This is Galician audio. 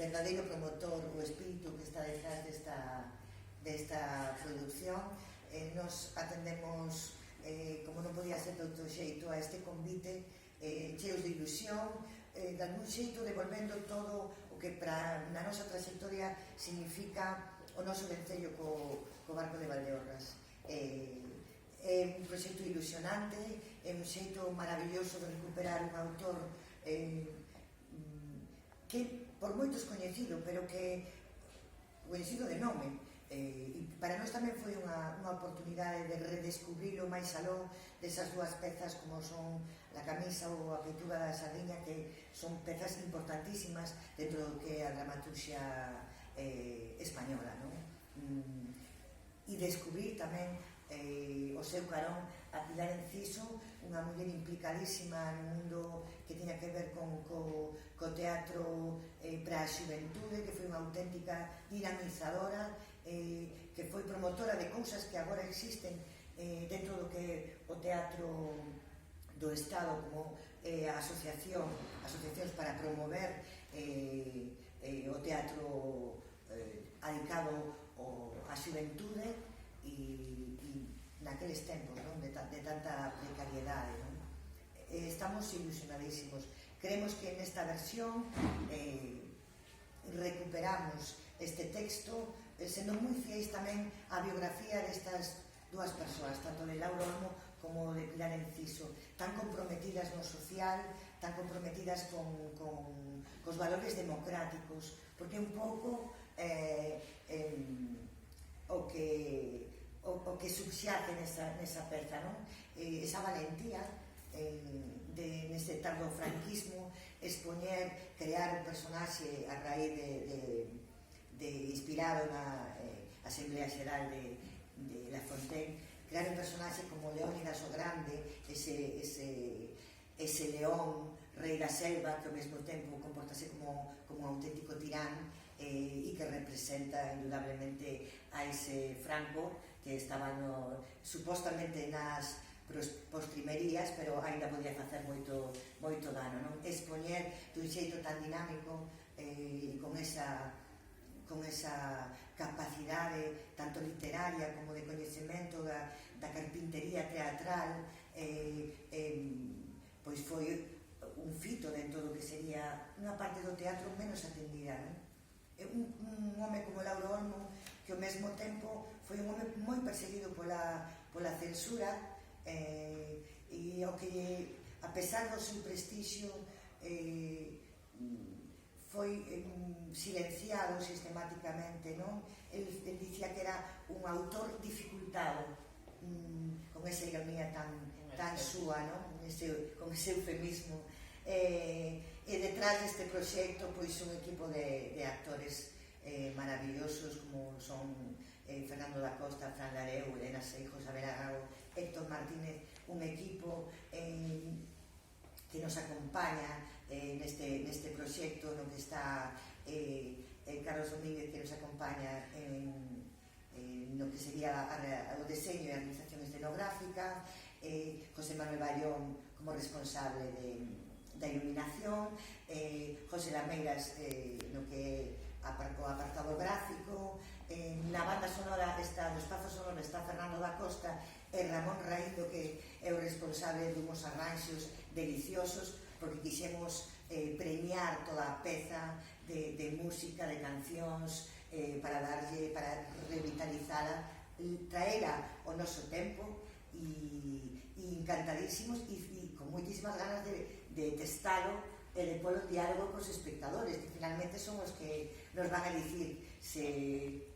verdadeiro promotor, o espírito que está detrás desta producción. Nos atendemos, como non podía ser de outro xeito, a este convite cheos de ilusión, de algún xeito devolvendo todo o que na nosa trayectoria significa o noso vencello co barco de Valdeorras. É un proxecto ilusionante, é un xeito maravilloso de recuperar un autor que por moitos coñecido, pero que coñecido de nome, e para nós tamén foi unha oportunidade de redescubrilo máis aló desas dúas pezas como son La camisa ou A peituga da sardiña, que son pezas importantísimas dentro do que é a dramaturxia española, non? E descubrir tamén o seu carón a Pilar Enciso, unha muller implicadísima no mundo que tiña que ver co teatro para a xuventude, que foi unha auténtica dinamizadora, que foi promotora de cousas que agora existen dentro do que é o teatro do Estado, como asociacións para promover o teatro adicado á xuventude e naqueles tempos, non? De tanta precariedade, non? Estamos ilusionadísimos. Creemos que nesta versión recuperamos este texto, sendo moi fiéis tamén á biografía destas dúas persoas, tanto de Laura Olmo como de Pilar Enciso, tan comprometidas no social, tan comprometidas cos valores democráticos, porque un pouco o que subxace nesa peza, non? Esa valentía neste tardo franquismo, expoñer, crear un personaxe a raíz inspirado na Asamblea Xeral de La Fontaine, crear un personaxe como Leónidas o Grande, ese león, rei da selva, que ao mesmo tempo comportase como un auténtico tirán, e que representa indudablemente a ese Franco que estaba supostamente nas postrimerías, pero ainda podía facer moito dano, non? Expoñer dun xeito tan dinámico e con esa capacidade tanto literaria como de coñecemento da carpintería teatral, pois foi un fito dentro do que sería unha parte do teatro menos atendida, non? Un home como Lauro Olmo, que ao mesmo tempo foi un home moi perseguido pola censura, e ao que, a pesar do seu prestixio, foi silenciado sistemáticamente, non? El dicía que era un autor dificultado, con esa ironía tan súa, non? Con ese eufemismo. E detrás deste proxecto, pois, un equipo de actores maravillosos, como son Fernando da Costa, Fran Lareu, Elena Seijo, Isabel Agago, Héctor Martínez, un equipo que nos acompaña neste proxecto, no que está Carlos Domínguez, que nos acompaña no que sería o deseño e a realización escenográfica, José Manuel Bayón como responsable da iluminación, José Lameiras no que o apartado gráfico, na banda sonora do espazo sonoro está Fernando da Costa e Ramón Raído, que é o responsable dunhos arranxos deliciosos, porque quixemos premiar toda a peza de música, de cancións, para revitalizala, traela ao noso tempo, e encantadísimos e con moitísimas ganas de testalo e de polo diálogo cos espectadores, que finalmente son os que nos van a dicir se